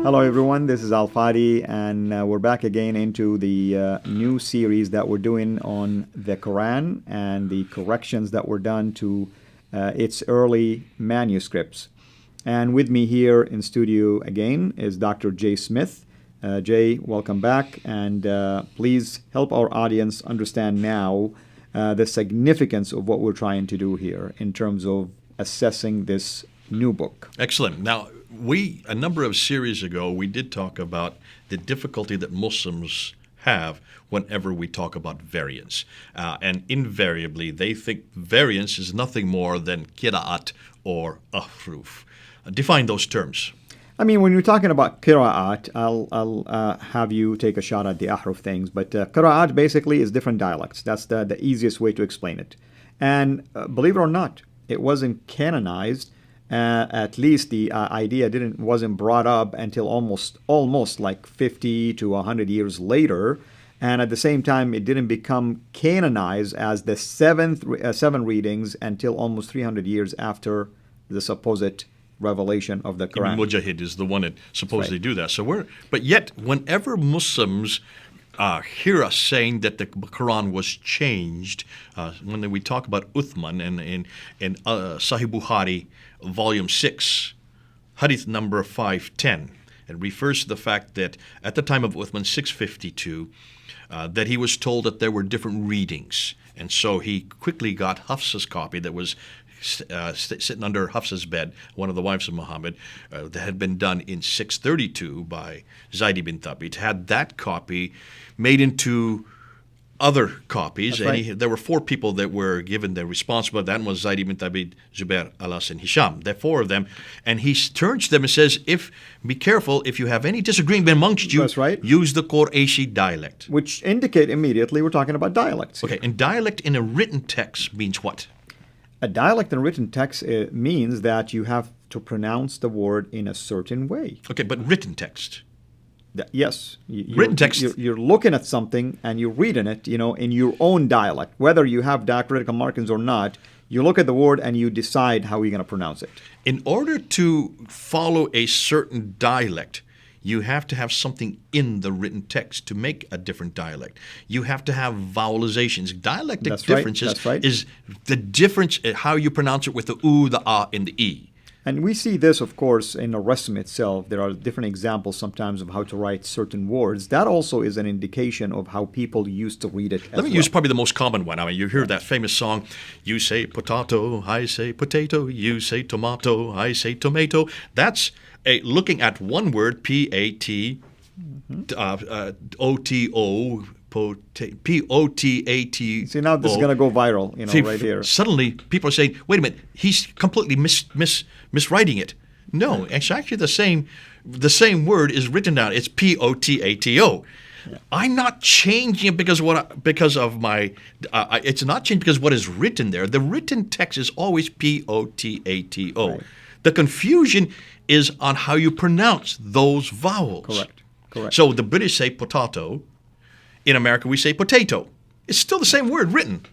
Hello everyone, this is Al Fadi, and we're back again into the new series that we're doing on the Quran and the corrections that were done to its early manuscripts. And with me here in studio again is Dr. Jay Smith. Jay, welcome back, and please help our audience understand now the significance of what we're trying to do here in terms of assessing this new book. Excellent. Now, a number of series ago, we did talk about the difficulty that Muslims have whenever we talk about variance. And invariably, they think variance is nothing more than qira'at or ahruf. Define those terms. I mean, when you're talking about qira'at, I'll have you take a shot at the ahruf things. But qira'at basically is different dialects. That's the easiest way to explain it. And believe it or not, it wasn't canonized. At least the idea wasn't brought up until almost like 50 to 100 years later, and at the same time it didn't become canonized as the seven readings until almost 300 years after the supposed revelation of the Quran. Mujahid is the one that supposedly do that. But yet, whenever Muslims hear us saying that the Quran was changed, when we talk about Uthman in Sahih Bukhari, Volume 6, Hadith number 510, it refers to the fact that at the time of Uthman, 652, that he was told that there were different readings. And so he quickly got Hafsa's copy that was sitting under Hafsa's bed, one of the wives of Muhammad, that had been done in 632 by Zayd ibn Thabit, had that copy made into other copies. That's right. And there were four people that were given the responsibility. That one was Zayd ibn Thabit, Zubair, Alas, and Hisham. There are four of them. And he turns to them and says, be careful, if you have any disagreement amongst you, That's right. use the Quraishi dialect. Which indicate immediately we're talking about dialects here. Okay, and dialect in a written text means what? A dialect in written text means that you have to pronounce the word in a certain way. Okay, but written text. Yes. Written text. You're looking at something and you're reading it, in your own dialect. Whether you have diacritical markings or not, you look at the word and you decide how you're going to pronounce it. In order to follow a certain dialect, you have to have something in the written text to make a different dialect. You have to have vowelizations. Dialectic differences is the difference in how you pronounce it with the u, the ah, and the e. And we see this, of course, in the Rasm itself. There are different examples sometimes of how to write certain words. That also is an indication of how people used to read it as Let me use probably the most common one. I mean, you hear that famous song, you say potato, I say potato, you say tomato, I say tomato. That's looking at one word, P-A-T-O-T-O, P-O-T-A-T. See, now this is going to go viral, right here. Suddenly, people are saying, wait a minute, he's completely miswriting it. No, it's actually the same word is written down. It's P-O-T-A-T-O. Yeah. I'm not changing it because of my. It's not changed because what is written there. The written text is always P-O-T-A-T-O. Right. The confusion is on how you pronounce those vowels. Correct. So the British say potato. In America, we say potato. It's still the same word written.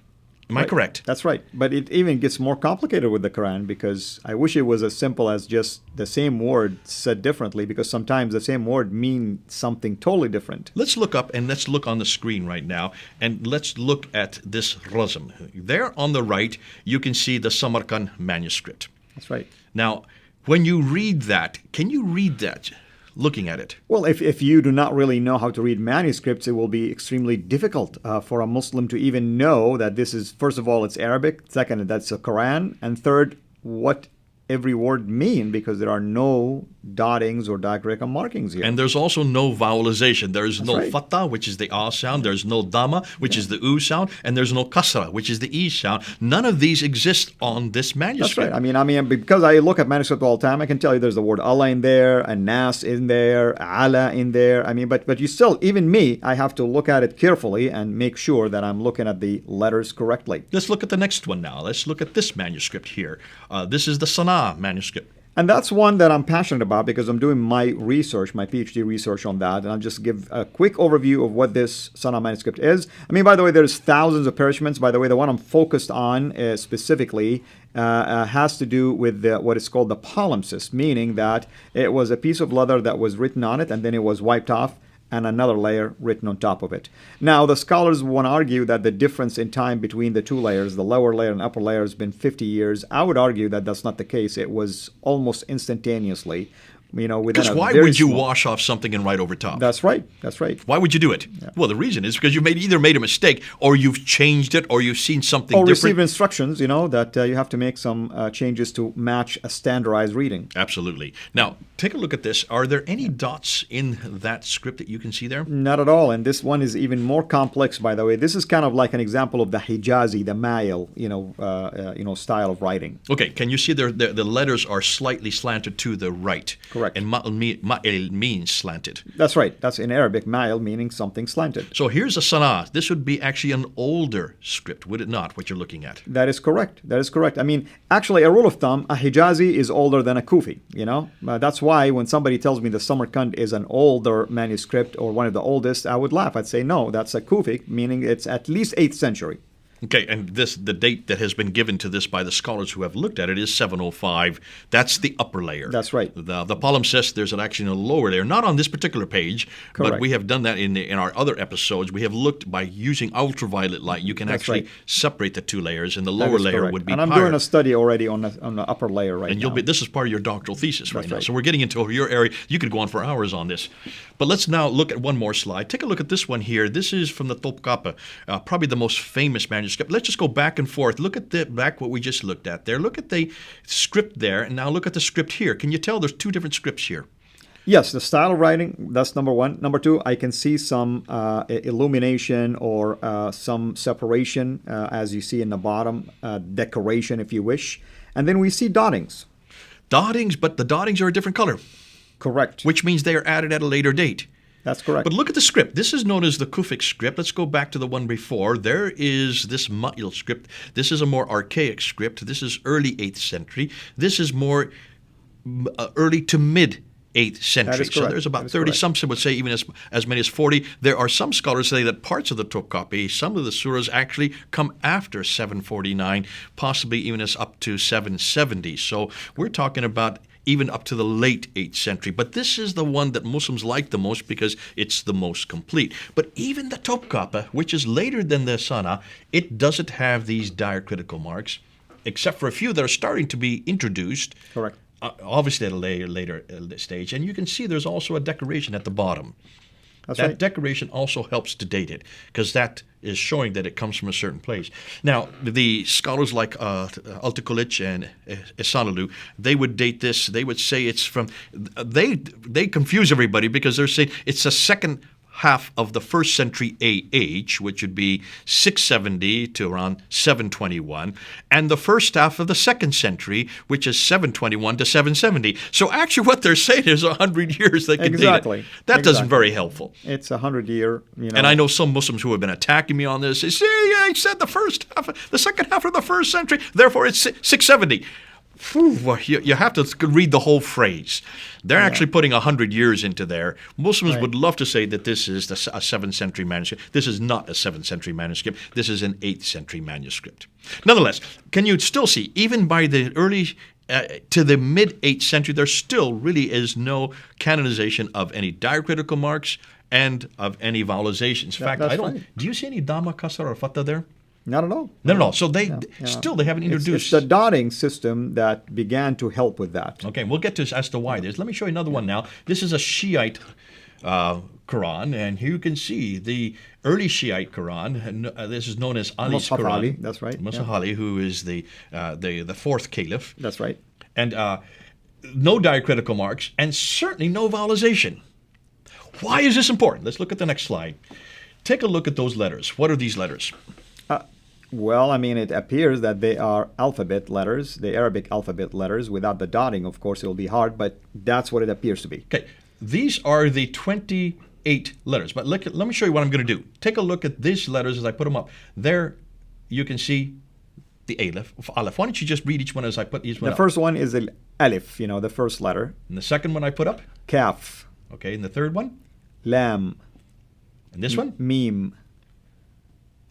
Am I correct? That's right. But it even gets more complicated with the Quran, because I wish it was as simple as just the same word said differently, because sometimes the same word means something totally different. Let's look up and let's look on the screen right now, and let's look at this Rasm. There on the right, you can see the Samarkand manuscript. That's right. Now, when you read that, can you read that? Looking at it? Well, if you do not really know how to read manuscripts, it will be extremely difficult for a Muslim to even know that this is, first of all, it's Arabic, second, that's a Quran, and third, what every word mean, because there are no dottings or diacritical markings here. And there's also no vowelization. There's no right. fatha, which is the ah sound. There's no dhamma, which is the u sound. And there's no kasra, which is the e sound. None of these exist on this manuscript. That's right. I mean, because I look at manuscript all the time, I can tell you there's the word Allah in there, and nas in there, ala in there. I mean, but you still, even me, I have to look at it carefully and make sure that I'm looking at the letters correctly. Let's look at the next one now. Let's look at this manuscript here. This is the Sana manuscript. And that's one that I'm passionate about because I'm doing my research, my PhD research on that. And I'll just give a quick overview of what this Sana manuscript is. I mean, by the way, there's thousands of parchments. By the way, the one I'm focused on specifically has to do with what is called the palimpsest, meaning that it was a piece of leather that was written on it and then it was wiped off and another layer written on top of it. Now, the scholars want to argue that the difference in time between the two layers, the lower layer and upper layer, has been 50 years. I would argue that that's not the case. It was almost instantaneously, within Because a why very would you small- wash off something and write over top? That's right. That's right. Why would you do it? Well, the reason is because you either made a mistake or you've changed it or you've seen something Or different. receive instructions, that you have to make some changes to match a standardized reading. Absolutely. Now, take a look at this. Are there any dots in that script that you can see there? Not at all. And this one is even more complex, by the way. This is kind of like an example of the Hijazi, the Mail, style of writing. Okay, can you see the letters are slightly slanted to the right? Correct. And ma'il means slanted. That's right. That's in Arabic, Mail, meaning something slanted. So here's a sana. This would be actually an older script, would it not, what you're looking at? That is correct. That is correct. I mean, actually, a rule of thumb, a Hijazi is older than a Kufi, That's why when somebody tells me the Samarkand is an older manuscript or one of the oldest, I would laugh. I'd say, no, that's a Kufi, meaning it's at least 8th century. Okay, and the date that has been given to this by the scholars who have looked at it is 705. That's the upper layer. That's right. The palimpsest, there's actually a lower layer, not on this particular page, but Correct. we have done that in our other episodes. We have looked by using ultraviolet light. You can That's actually right. separate the two layers, and the That lower is layer correct. would be And I'm higher. doing a study already on the upper layer right And now. this is part of your doctoral thesis right That's now. right. So we're getting into your area. You could go on for hours on this. But let's now look at one more slide. Take a look at this one here. This is from the Topkapi, probably the most famous manuscript. Let's just go back and forth. Look at what we just looked at there. Look at the script there, and now look at the script here. Can you tell there's two different scripts here? Yes, the style of writing, that's number one. Number two, I can see some illumination or some separation, as you see in the bottom, decoration, if you wish. And then we see dottings. Dottings, but the dottings are a different color, Correct. which means they are added at a later date. That's correct. But look at the script. This is known as the Kufic script. Let's go back to the one before. There is this Ma'il script. This is a more archaic script. This is early 8th century. This is more early to mid 8th century. That is So correct. there's That about is 30. correct. Some would say even as many as 40. There are some scholars say that parts of the Topkapi, some of the surahs actually come after 749, possibly even as up to 770. So we're talking about even up to the late 8th century. But this is the one that Muslims like the most because it's the most complete. But even the Topkapi, which is later than the Sana, it doesn't have these diacritical marks, except for a few that are starting to be introduced. Correct. Obviously at a later stage. And you can see there's also a decoration at the bottom. That's That right. decoration also helps to date it because that is showing that it comes from a certain place. Now, the scholars like Altikulich and Esanalu, they would date this. They would say it's from. They confuse everybody because they're saying it's the second half of the 1st century AH, which would be 670 to around 721, and the first half of the 2nd century, which is 721 to 770. So actually what they're saying is 100 years they can Exactly. date it. That doesn't Exactly. very helpful. It's 100-year, And I know some Muslims who have been attacking me on this. They say, yeah, he said the second half of the 1st century, therefore it's 670. Well, you have to read the whole phrase. They're actually putting 100 years into there. Muslims Right. would love to say that this is a 7th century manuscript. This is not a 7th century manuscript. This is an 8th century manuscript. Nonetheless, can you still see, even by the early to the mid 8th century, there still really is no canonization of any diacritical marks and of any vowelizations. In fact, that's I don't. right. Do you see any dhamma, kasra, or fatha there? Not at all. No. So they Yeah. still they haven't It's introduced. the dotting system that began to help with that. Okay, we'll get to as to why there's. Let me show you another one now. This is a Shiite Quran, and here you can see the early Shiite Quran. And, this is known as Ali's Mus'haf Quran. Ali, that's right, Mus'haf yeah. Ali, who is the 4th caliph, That's right. and no diacritical marks, and certainly no vowelization. Why is this important? Let's look at the next slide. Take a look at those letters. What are these letters? Well, I mean, it appears that they are alphabet letters, the Arabic alphabet letters. Without the dotting, of course, it will be hard, but that's what it appears to be. Okay, these are the 28 letters. But let me show you what I'm going to do. Take a look at these letters as I put them up. There, you can see the aleph. Aleph. Why don't you just read each one as I put each one The up? first one is the alif, the first letter. And the second one I put up? Kaf, Okay, and the third one? lam, And this one? mim,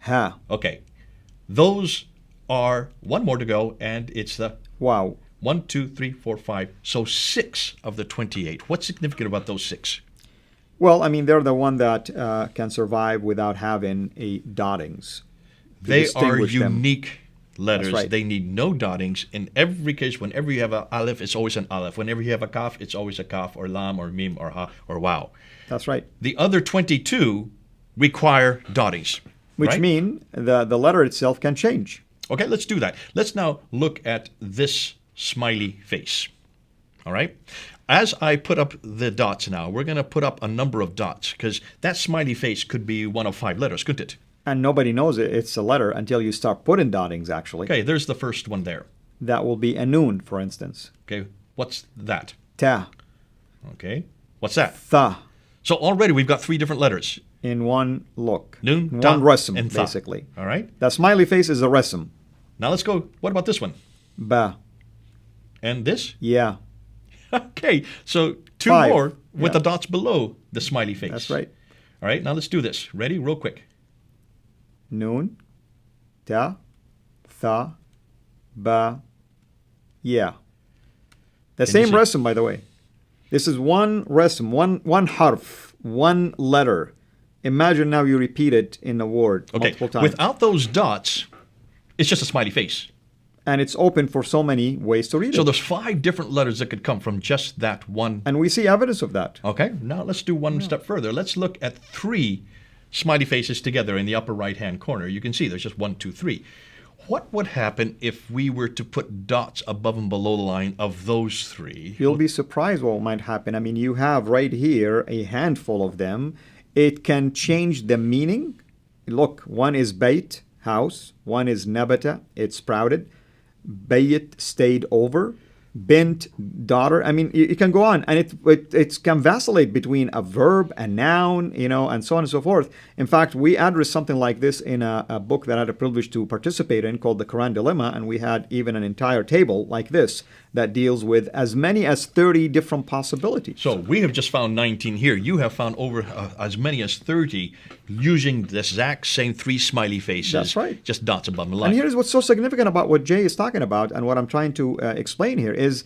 ha, Okay. Those are one more to go, and it's the wow. 1, 2, 3, 4, 5. So 6 of the 28. What's significant about those 6? Well, I mean, they're the one that can survive without having a dottings. to They are distinguish them. unique letters. That's right. They need no dottings. In every case, whenever you have an aleph, it's always an aleph. Whenever you have a kaf, it's always a kaf, or lam, or mim, or ha, or wow. That's right. The other 22 require dottings. Which right? mean the letter itself can change. Okay, let's do that. Let's now look at this smiley face. All right? As I put up the dots now, we're going to put up a number of dots because that smiley face could be one of 5 letters, couldn't it? And nobody knows it's a letter until you start putting dottings, actually. Okay, there's the first one there. That will be a noon, for instance. Okay, what's that? Ta, Okay, what's that? tha, So already we've got 3 different letters. in one look. Noon, one ta, rasm, and tha. basically. All right, The smiley face is a rasm. now let's go. What about this one? Ba, And this? yeah, Okay, so 2 5, more with yeah. the dots below the smiley face. that's right. All right, now let's do this. Ready? Real quick. Noon, ta, tha, ba, yeah. The Can you same see? rasm, by the way. This is one rasm, one harf, one letter. Imagine now you repeat it in a word Okay, multiple times. without those dots, it's just a smiley face. And it's open for so many ways to read So it. there's 5 different letters that could come from just that one. And we see evidence of that. Okay, now let's do one step further. Let's look at 3 smiley faces together in the upper right-hand corner. You can see there's just 1, 2, 3. What would happen if we were to put dots above and below the line of those 3? You'll be surprised what might happen. I mean, you have right here a handful of them. It can change the meaning. Look, one is bait, house. One is nabata, it sprouted. Bayit, stayed over. Bint, daughter. I mean, it can go on, and it can vacillate between a verb, a noun, and so on and so forth. In fact, we addressed something like this in a book that I had the privilege to participate in called The Quran Dilemma, and we had even an entire table like this that deals with as many as 30 different possibilities. So we have just found 19 here. You have found over as many as 30 using the exact same 3 smiley faces. That's right. Just dots above the line. And here's what's so significant about what Jay is talking about and what I'm trying to explain here is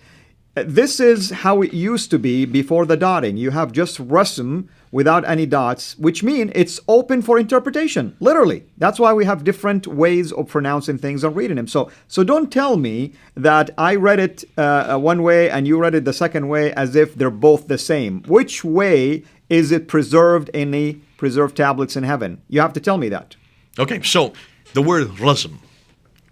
this is how it used to be before the dotting. You have just rasm without any dots, which mean it's open for interpretation, literally. That's why we have different ways of pronouncing things and reading them. So don't tell me that I read it one way and you read it the second way as if they're both the same. Which way is it preserved in the preserved tablets in heaven? You have to tell me that. Okay, so the word rasm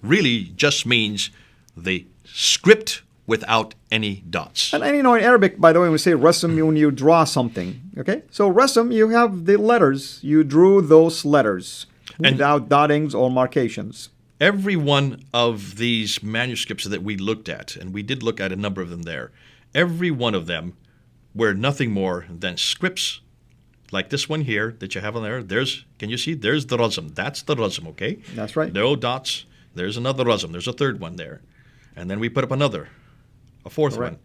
really just means the script without any dots. And in Arabic, by the way, we say rasm when you draw something. Okay? So rasm, you have the letters. You drew those letters without dottings or markations. Every one of these manuscripts that we looked at, and we did look at a number of them there, every one of them were nothing more than scripts like this one here that you have on there. Can you see? There's the rasm. That's the rasm, okay? That's right. No dots. There's another rasm. There's a third one there. And then we put up a 4th Correct. one.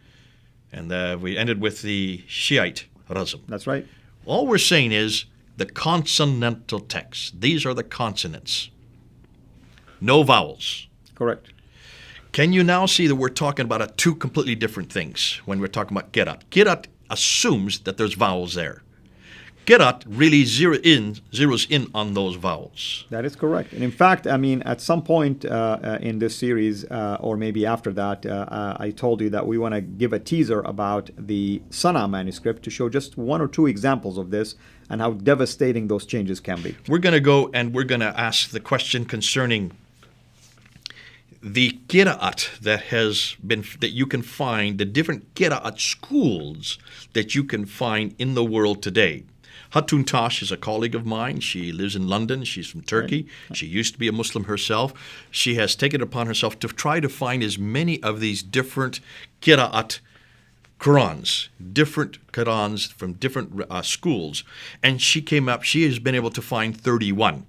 And we ended with the Shiite rasm. That's right. All we're saying is the consonantal text. These are the consonants. No vowels. Correct. Can you now see that we're talking about 2 completely different things when we're talking about Qirat? Qirat assumes that there's vowels there. Qirat really zeroes in on those vowels. That is correct. And in fact, I mean, at some point in this series, or maybe after that, I told you that we want to give a teaser about the Sana manuscript to show just 1 or 2 examples of this and how devastating those changes can be. We're going to go and we're going to ask the question concerning the Qira'at that you can find, the different Qira'at schools that you can find in the world today. Hatun Tash is a colleague of mine. She lives in London. She's from Turkey. She used to be a Muslim herself. She has taken it upon herself to try to find as many of these different Qira'at Qurans, different Qurans from different schools. And she has been able to find 31.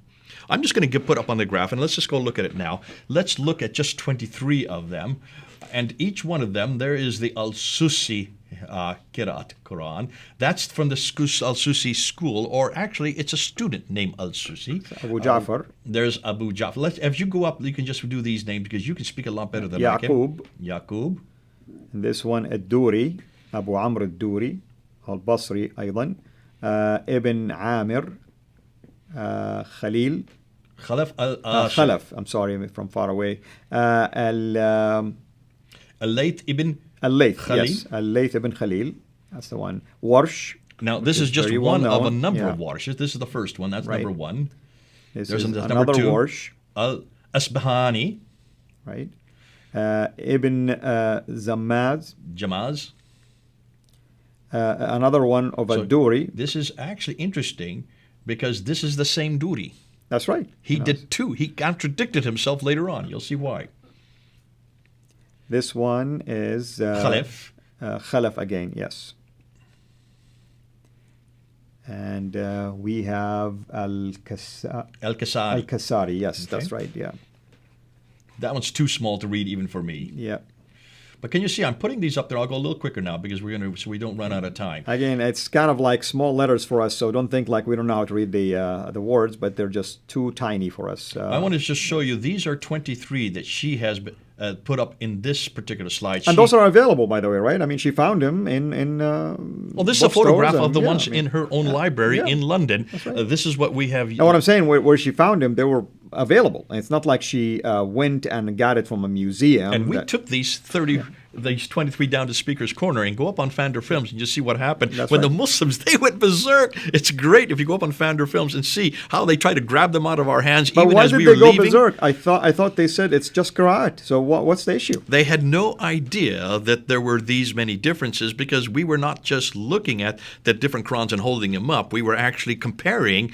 I'm just going to put up on the graph, and let's just go look at it now. Let's look at just 23 of them. And each one of them, there is the Al-Susi Qiraat Quran. That's from the Al-Susi school, or actually it's a student named Al-Susi. Abu Ja'far. There's Abu Ja'far. If you go up, you can just do these names because you can speak a lot better than I can. Yaqub. Yaqub. And this one Ad-Duri, Abu Amr Ad-Duri, Al-Basri أيضا. Ibn Amir, Khalil. Khalaf Khalaf, I'm sorry, from far away. Al-Layth ibn Al-Layth, Khalil. yes. Al-Layth ibn Khalil. That's the one. Warsh. Now, this is just very one well of a known. number Yeah. of warshes. This is the first one. That's Right. number one. This There's is number another two. Warsh, Al-Asbahani. right? Ibn Zammaz. Jamaz. Another one of So Ad-Duri. This is actually interesting because this is the same Duri. That's right. He No, did two. He contradicted himself later on. You'll see why. This one is Khalif. Khalaf again, yes. And we have Al-Kasari. Al-Kasari, yes, Okay. that's right, yeah. That one's too small to read even for me. Yeah. But can you see I'm putting these up there? I'll go a little quicker now because so we don't run out of time. Again, it's kind of like small letters for us, so don't think like we don't know how to read the words, but they're just too tiny for us. I want to just show you these are 23 that she has put up in this particular slide. And those are available, by the way, right? I mean, she found them in well, this is a bookstores photograph of and- the yeah, ones I mean, in her own library yeah. in London. right. This is what we have. Now, what I'm saying, where she found them, they were available. And it's not like she went and got it from a museum. And we that- took these 23 down to Speaker's Corner and go up on Fander Films and just see what happened. That's When right. the Muslims, they went berserk. It's great if you go up on Fander Films and see how they try to grab them out of our hands But even why as did we they were go leaving. berserk? I thought they said it's just Qira'at. So what's the issue? They had no idea that there were these many differences because we were not just looking at the different Qurans and holding them up. We were actually comparing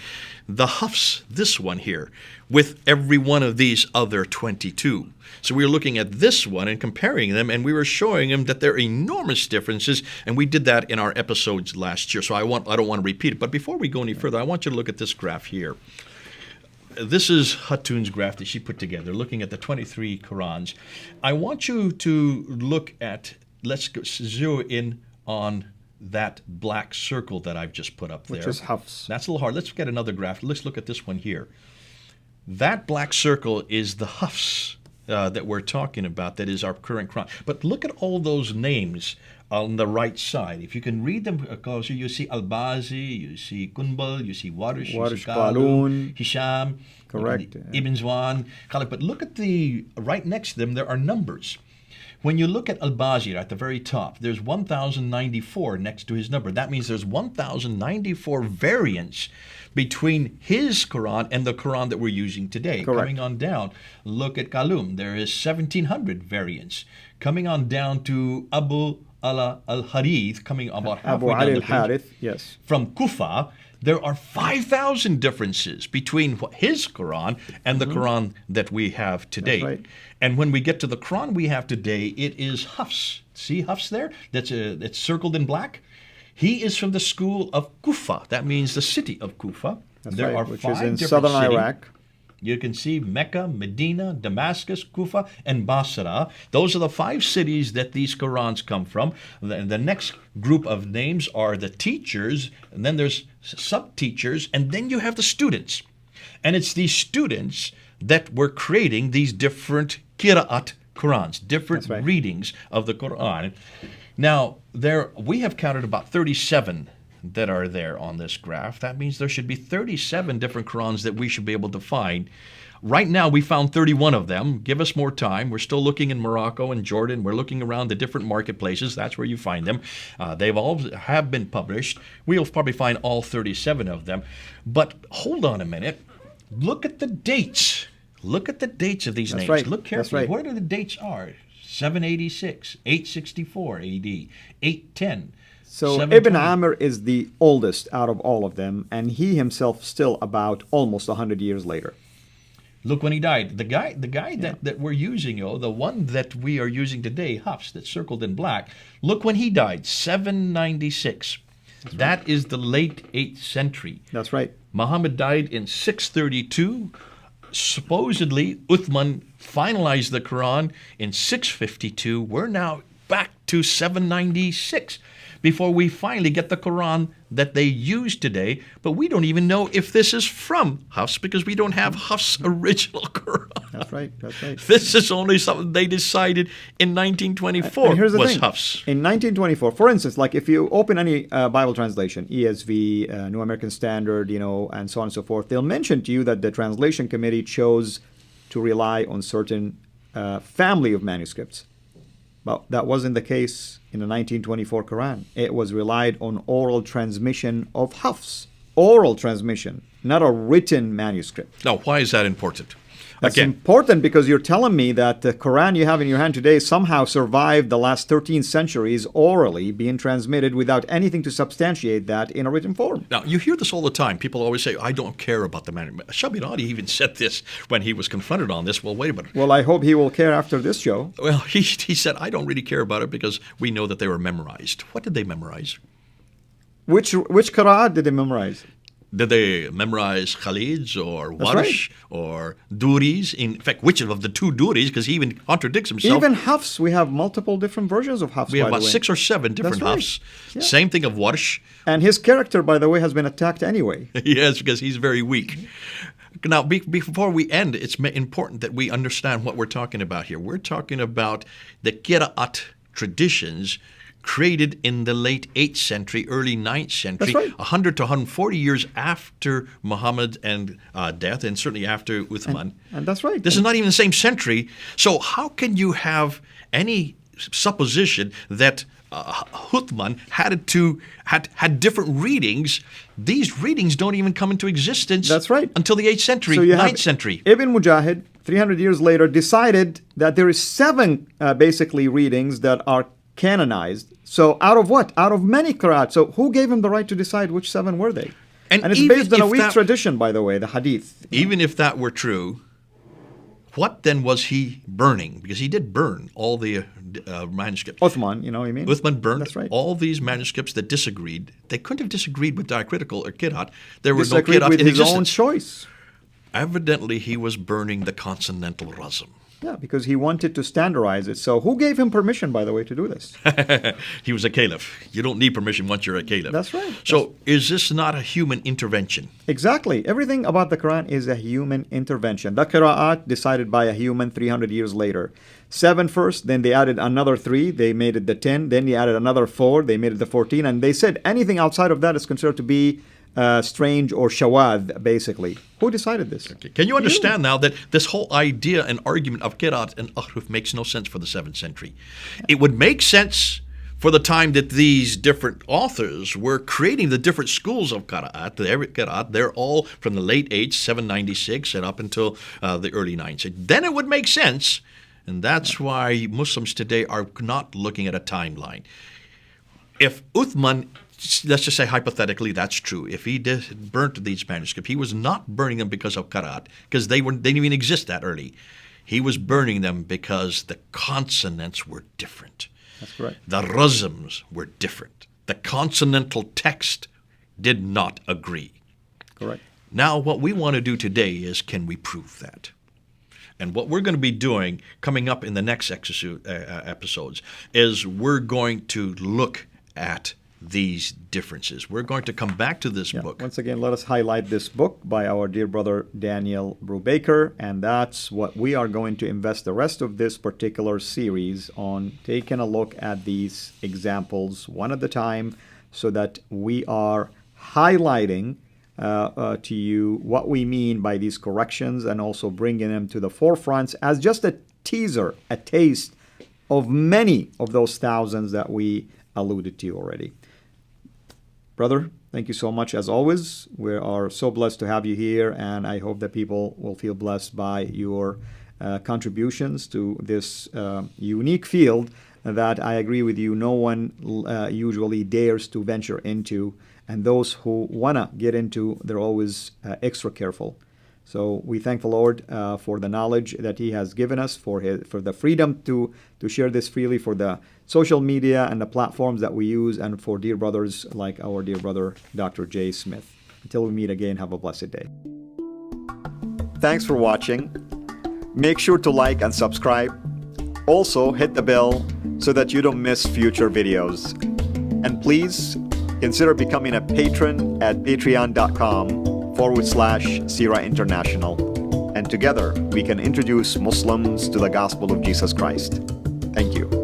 the Hafs, this one here, with every one of these other 22. So we were looking at this one and comparing them, and we were showing them that there are enormous differences, and we did that in our episodes last year. So I don't want to repeat it. But before we go any further, I want you to look at this graph here. This is Hatun's graph that she put together, looking at the 23 Qurans. I want you to look at, let's zero in on that black circle that I've just put up there. Which is Hafs. That's a little hard. Let's get another graph. Let's look at this one here. That black circle is the Hafs that we're talking about, that is our current Quran. But look at all those names on the right side. If you can read them closer, you see Al-Bazi, you see Kunbal, you see Warish, you see Qalun, Hisham, Correct. Ibn Zwan, Khalid. But look at the, right next to them, there are numbers. When you look at Al-Bazir at the very top, there's 1,094 next to his number. That means there's 1,094 variants between his Quran and the Quran that we're using today. Correct. Coming on down, look at Qalum. There is 1,700 variants. Coming on down to Abu Ala al-Harith, coming about Abu halfway down Ali the page. al-Harith, yes. From Kufa, there are 5,000 differences between his Quran and the Quran that we have today. That's right. And when we get to the Quran we have today, it is Hafs. See Hafs there? It's circled in black. He is from the school of Kufa. That means the city of Kufa. That's there right, are which 5 is in different southern cities. Iraq. You can see Mecca, Medina, Damascus, Kufa, and Basra. Those are the 5 cities that these Qurans come from. The next group of names are the teachers, and then there's sub-teachers, and then you have the students. And it's these students that were creating these different Qira'at Qurans, different That's right. readings of the Quran. Now, we have counted about 37 that are there on this graph. That means there should be 37 different Qurans that we should be able to find. Right now, we found 31 of them. Give us more time. We're still looking in Morocco and Jordan. We're looking around the different marketplaces. That's where you find them. They've all have been published. We'll probably find all 37 of them. But hold on a minute. Look at the dates. Look at the dates of these That's names. right. Look That's carefully. right. What are the dates are? 786, 864 AD, 810. So 720. Ibn Amr is the oldest out of all of them, and he himself still about almost 100 years later. Look when he died. The guy that we're using, the one that we are using today, Hafs, that's circled in black, look when he died, 796. That is the late 8th century. That's right. Muhammad died in 632. supposedly Uthman finalized the Quran in 652. We're now back to 796 before we finally get the Quran that they use today. But we don't even know if this is from Hafs because we don't have Hafs' original Quran. That's right. That's right. This is only something they decided in 1924 And here's the was thing. Hafs. In 1924, for instance, like if you open any Bible translation, ESV, New American Standard, and so on and so forth, they'll mention to you that the translation committee chose to rely on certain family of manuscripts. But that wasn't the case in the 1924 Quran. It was relied on oral transmission of Hafs. Oral transmission, not a written manuscript. Now, why is that important? That's Again, important because you're telling me that the Quran you have in your hand today somehow survived the last 13 centuries orally being transmitted without anything to substantiate that in a written form. now, you hear this all the time. People always say, I don't care about the manuscript. Shabiradi even said this when he was confronted on this. Well, wait a minute. Well, I hope he will care after this show. Well, he said, I don't really care about it because we know that they were memorized. What did they memorize? Which Qur'an did they memorize? Did they memorize Khalids or That's Warsh or Duris? In fact, which of the two Duris? Because he even contradicts himself. Even Hafs, we have multiple different versions of Hafs, we have by about the way. 6 or 7 different That's right. Hafs. Yeah. Same thing of Warsh. And his character, by the way, has been attacked anyway. Yes, because he's very weak. Now, before we end, it's important that we understand what we're talking about here. We're talking about the Qira'at traditions created in the late 8th century, early 9th century, That's right. 100 to 140 years after Muhammad and death, and certainly after Uthman. And that's right. This is not even the same century. So how can you have any supposition that Uthman had different readings? These readings don't even come into existence That's right. until the 8th century, So you 9th have century. Ibn Mujahid, 300 years later, decided that there is 7 basically readings that are canonized. So out of what? Out of many qira'at. So who gave him the right to decide which 7 were they? And it's even based on a if weak that- tradition, by the way, the hadith. Even if that were true, what then was he burning? Because he did burn all the manuscripts. Uthman, you know what I mean? Uthman burned That's right. all these manuscripts that disagreed. They couldn't have disagreed with diacritical or Qira'at. There were no Disagreed Qira'at with in his own existence. choice. Evidently, he was burning the consonantal Rasm. Yeah, because he wanted to standardize it. So who gave him permission, by the way, to do this? He was a caliph. You don't need permission once you're a caliph. That's right. So is this not a human intervention? Exactly. Everything about the Quran is a human intervention. The qira'at decided by a human 300 years later. 7 first, then they added another 3, they made it the 10, then they added another 4, they made it the 14, and they said anything outside of that is considered to be strange or shawad, basically. Who decided this? Can you understand now that this whole idea and argument of Qira'at and Ahruf makes no sense for the 7th century? It would make sense for the time that these different authors were creating the different schools of Qira'at. They're all from the late 8th, 796, and up until the early 9th century. Then it would make sense, and that's why Muslims today are not looking at a timeline. If Uthman, let's just say hypothetically that's true, if he burnt these manuscripts, he was not burning them because of Qira'at, because they didn't even exist that early. He was burning them because the consonants were different. That's correct. The rasms were different. The consonantal text did not agree. Correct. Now, what we want to do today is, can we prove that? And what we're going to be doing coming up in the next episodes is we're going to look at these differences. We're going to come back to this book. Once again, let us highlight this book by our dear brother Daniel Brubaker, and that's what we are going to invest the rest of this particular series on, taking a look at these examples one at a time so that we are highlighting to you what we mean by these corrections and also bringing them to the forefront as just a teaser, a taste of many of those thousands that we alluded to already. Brother, thank you so much as always. We are so blessed to have you here, and I hope that people will feel blessed by your contributions to this unique field that I agree with you, no one usually dares to venture into, and those who want to get into, they're always extra careful. So we thank the Lord for the knowledge that He has given us, for the freedom to share this freely, for the social media and the platforms that we use, and for dear brothers like our dear brother, Dr. J. Smith. Until we meet again, have a blessed day. Thanks for watching. Make sure to like and subscribe. Also, hit the bell so that you don't miss future videos. And please consider becoming a patron at patreon.com/Sira International. And together we can introduce Muslims to the gospel of Jesus Christ. Thank you.